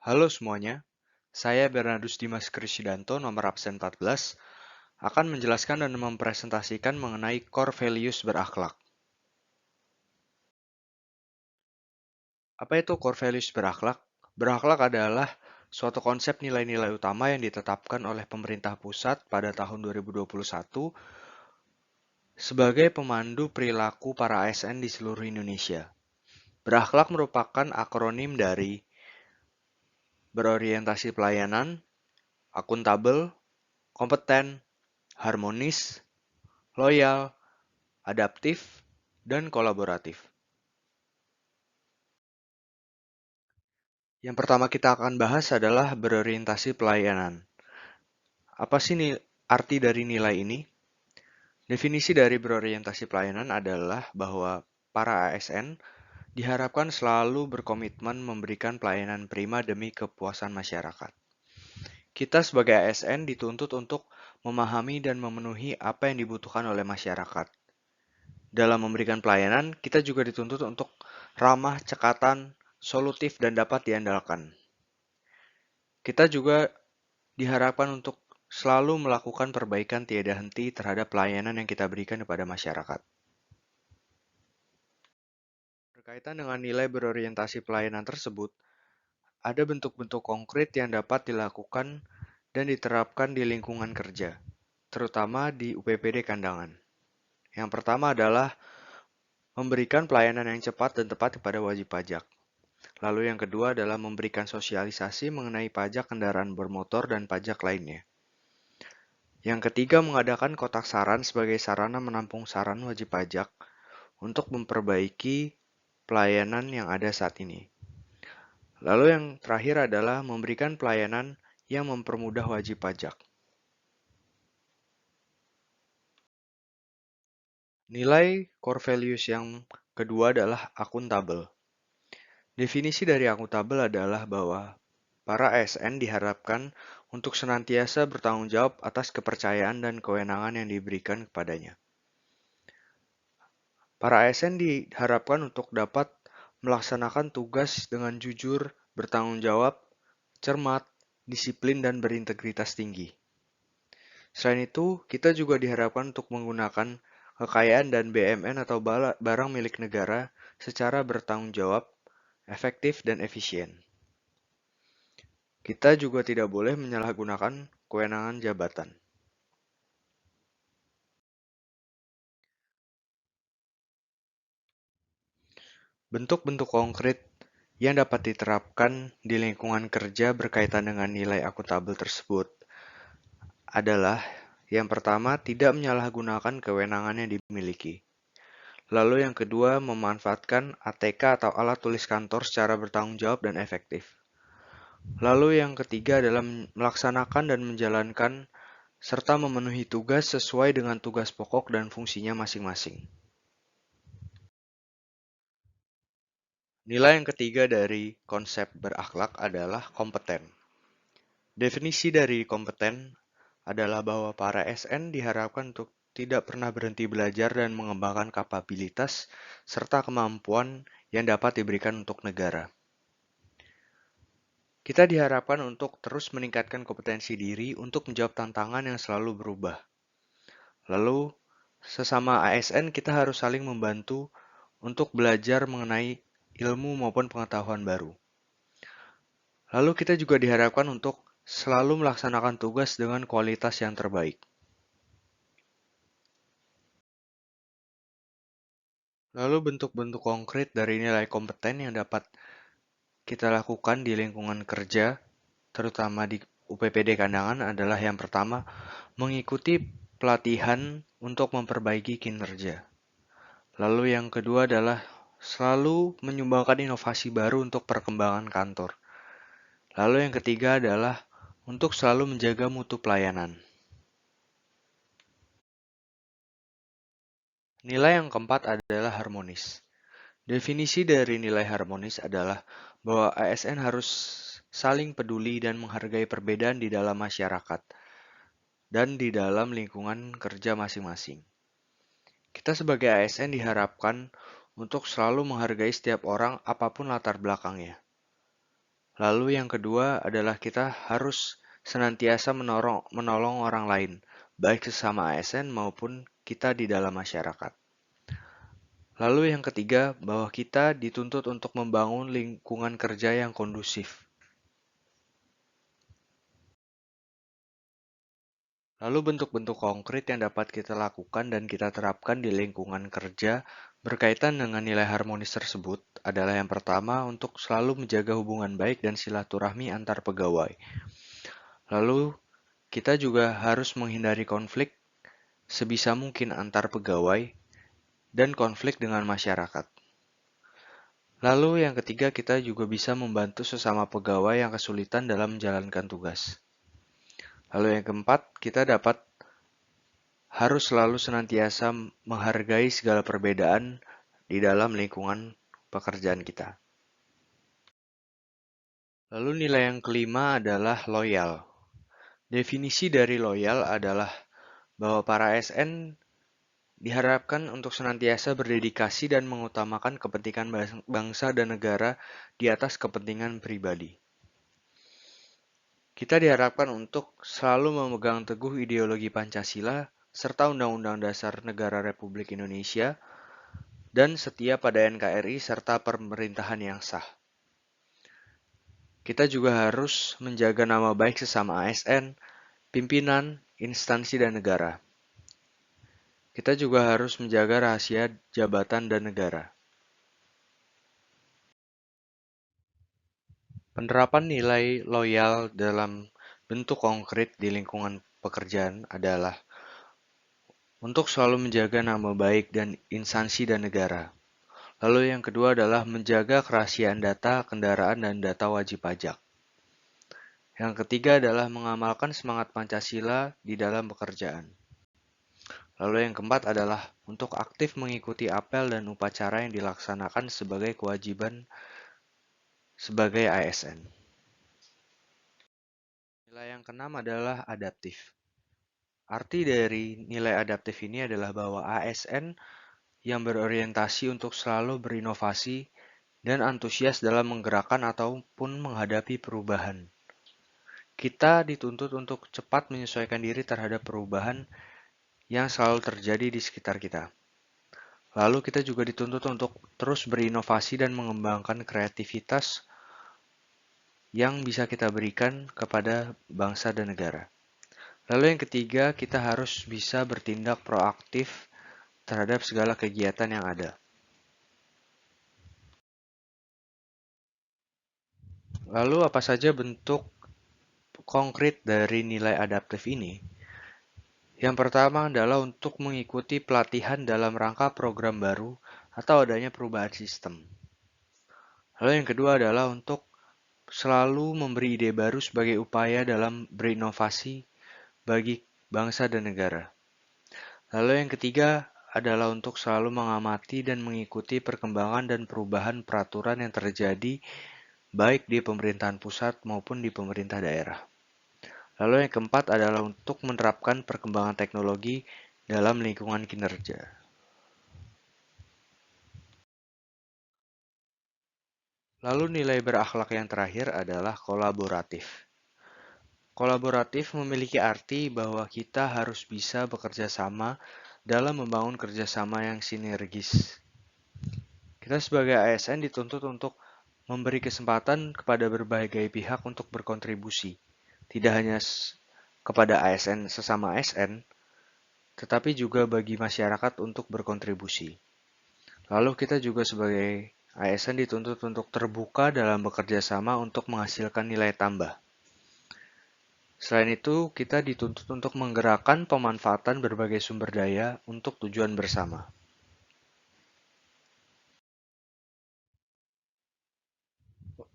Halo semuanya, saya Bernardus Dimas Krisdayanto, nomor absen 14, akan menjelaskan dan mempresentasikan mengenai core values berakhlak. Apa itu core values berakhlak? Berakhlak adalah suatu konsep nilai-nilai utama yang ditetapkan oleh pemerintah pusat pada tahun 2021 sebagai pemandu perilaku para ASN di seluruh Indonesia. Berakhlak merupakan akronim dari berorientasi pelayanan, akuntabel, kompeten, harmonis, loyal, adaptif, dan kolaboratif. Yang pertama kita akan bahas adalah berorientasi pelayanan. Apa sih arti dari nilai ini? Definisi dari berorientasi pelayanan adalah bahwa para ASN diharapkan selalu berkomitmen memberikan pelayanan prima demi kepuasan masyarakat. Kita sebagai ASN dituntut untuk memahami dan memenuhi apa yang dibutuhkan oleh masyarakat. Dalam memberikan pelayanan, kita juga dituntut untuk ramah, cekatan, solutif, dan dapat diandalkan. Kita juga diharapkan untuk selalu melakukan perbaikan tiada henti terhadap pelayanan yang kita berikan kepada masyarakat. Berkaitan dengan nilai berorientasi pelayanan tersebut, ada bentuk-bentuk konkret yang dapat dilakukan dan diterapkan di lingkungan kerja, terutama di UPPD Kandangan. Yang pertama adalah memberikan pelayanan yang cepat dan tepat kepada wajib pajak. Lalu yang kedua adalah memberikan sosialisasi mengenai pajak kendaraan bermotor dan pajak lainnya. Yang ketiga, mengadakan kotak saran sebagai sarana menampung saran wajib pajak untuk memperbaiki pelayanan yang ada saat ini. Lalu yang terakhir adalah memberikan pelayanan yang mempermudah wajib pajak. Nilai core values yang kedua adalah akuntabel. Definisi dari akuntabel adalah bahwa para ASN diharapkan untuk senantiasa bertanggung jawab atas kepercayaan dan kewenangan yang diberikan kepadanya. Para ASN diharapkan untuk dapat melaksanakan tugas dengan jujur, bertanggung jawab, cermat, disiplin, dan berintegritas tinggi. Selain itu, kita juga diharapkan untuk menggunakan kekayaan dan BMN atau barang milik negara secara bertanggung jawab, efektif, dan efisien. Kita juga tidak boleh menyalahgunakan kewenangan jabatan. Bentuk-bentuk konkret yang dapat diterapkan di lingkungan kerja berkaitan dengan nilai akuntabel tersebut adalah yang pertama, tidak menyalahgunakan kewenangan yang dimiliki. Lalu yang kedua, memanfaatkan ATK atau alat tulis kantor secara bertanggung jawab dan efektif. Lalu yang ketiga adalah melaksanakan dan menjalankan serta memenuhi tugas sesuai dengan tugas pokok dan fungsinya masing-masing. Nilai yang ketiga dari konsep berakhlak adalah kompeten. Definisi dari kompeten adalah bahwa para SN diharapkan untuk tidak pernah berhenti belajar dan mengembangkan kapabilitas serta kemampuan yang dapat diberikan untuk negara. Kita diharapkan untuk terus meningkatkan kompetensi diri untuk menjawab tantangan yang selalu berubah. Lalu, sesama ASN kita harus saling membantu untuk belajar mengenai ilmu maupun pengetahuan baru. Lalu kita juga diharapkan untuk selalu melaksanakan tugas dengan kualitas yang terbaik. Lalu bentuk-bentuk konkret dari nilai kompeten yang dapat kita lakukan di lingkungan kerja, terutama di UPPD Kandangan adalah yang pertama, mengikuti pelatihan untuk memperbaiki kinerja. Lalu yang kedua adalah selalu menyumbangkan inovasi baru untuk perkembangan kantor. Lalu yang ketiga adalah untuk selalu menjaga mutu pelayanan. Nilai yang keempat adalah harmonis. Definisi dari nilai harmonis adalah bahwa ASN harus saling peduli dan menghargai perbedaan di dalam masyarakat dan di dalam lingkungan kerja masing-masing. Kita sebagai ASN diharapkan untuk selalu menghargai setiap orang apapun latar belakangnya. Lalu yang kedua adalah kita harus senantiasa menolong orang lain, baik sesama ASN maupun kita di dalam masyarakat. Lalu yang ketiga, bahwa kita dituntut untuk membangun lingkungan kerja yang kondusif. Lalu bentuk-bentuk konkret yang dapat kita lakukan dan kita terapkan di lingkungan kerja berkaitan dengan nilai harmonis tersebut adalah yang pertama untuk selalu menjaga hubungan baik dan silaturahmi antar pegawai. Lalu kita juga harus menghindari konflik sebisa mungkin antar pegawai dan konflik dengan masyarakat. Lalu yang ketiga kita juga bisa membantu sesama pegawai yang kesulitan dalam menjalankan tugas. Lalu yang keempat, kita harus selalu senantiasa menghargai segala perbedaan di dalam lingkungan pekerjaan kita. Lalu nilai yang kelima adalah loyal. Definisi dari loyal adalah bahwa para ASN diharapkan untuk senantiasa berdedikasi dan mengutamakan kepentingan bangsa dan negara di atas kepentingan pribadi. Kita diharapkan untuk selalu memegang teguh ideologi Pancasila serta Undang-Undang Dasar Negara Republik Indonesia dan setia pada NKRI serta pemerintahan yang sah. Kita juga harus menjaga nama baik sesama ASN, pimpinan, instansi, dan negara. Kita juga harus menjaga rahasia jabatan dan negara. Penerapan nilai loyal dalam bentuk konkret di lingkungan pekerjaan adalah untuk selalu menjaga nama baik dan instansi dan negara. Lalu yang kedua adalah menjaga kerahasiaan data, kendaraan, dan data wajib pajak. Yang ketiga adalah mengamalkan semangat Pancasila di dalam pekerjaan. Lalu yang keempat adalah untuk aktif mengikuti apel dan upacara yang dilaksanakan sebagai kewajiban sebagai ASN. Nilai yang keenam adalah adaptif. Arti dari nilai adaptif ini adalah bahwa ASN yang berorientasi untuk selalu berinovasi dan antusias dalam menggerakkan ataupun menghadapi perubahan. Kita dituntut untuk cepat menyesuaikan diri terhadap perubahan yang selalu terjadi di sekitar kita. Lalu kita juga dituntut untuk terus berinovasi dan mengembangkan kreativitas yang bisa kita berikan kepada bangsa dan negara. Lalu yang ketiga, kita harus bisa bertindak proaktif terhadap segala kegiatan yang ada. Lalu apa saja bentuk konkret dari nilai adaptif ini? Yang pertama adalah untuk mengikuti pelatihan dalam rangka program baru atau adanya perubahan sistem. Lalu yang kedua adalah untuk selalu memberi ide baru sebagai upaya dalam berinovasi bagi bangsa dan negara. Lalu yang ketiga adalah untuk selalu mengamati dan mengikuti perkembangan dan perubahan peraturan yang terjadi baik di pemerintahan pusat maupun di pemerintah daerah. Lalu yang keempat adalah untuk menerapkan perkembangan teknologi dalam lingkungan kinerja. Lalu nilai berakhlak yang terakhir adalah kolaboratif. Kolaboratif memiliki arti bahwa kita harus bisa bekerja sama dalam membangun kerjasama yang sinergis. Kita sebagai ASN dituntut untuk memberi kesempatan kepada berbagai pihak untuk berkontribusi, tidak hanya kepada ASN sesama ASN, tetapi juga bagi masyarakat untuk berkontribusi. Lalu kita juga sebagai ASN dituntut untuk terbuka dalam bekerja sama untuk menghasilkan nilai tambah. Selain itu, kita dituntut untuk menggerakkan pemanfaatan berbagai sumber daya untuk tujuan bersama.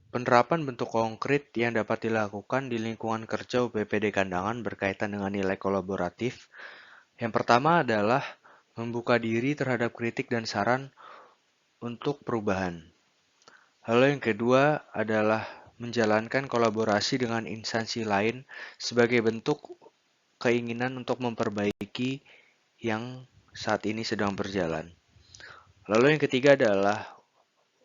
Penerapan bentuk konkret yang dapat dilakukan di lingkungan kerja UPPD Kandangan berkaitan dengan nilai kolaboratif. Yang pertama adalah membuka diri terhadap kritik dan saran untuk perubahan. Lalu yang kedua adalah menjalankan kolaborasi dengan instansi lain sebagai bentuk keinginan untuk memperbaiki yang saat ini sedang berjalan. Lalu yang ketiga adalah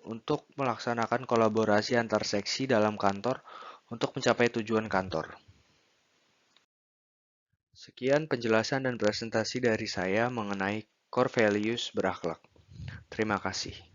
untuk melaksanakan kolaborasi antar seksi dalam kantor untuk mencapai tujuan kantor. Sekian penjelasan dan presentasi dari saya mengenai core values berakhlak. Terima kasih.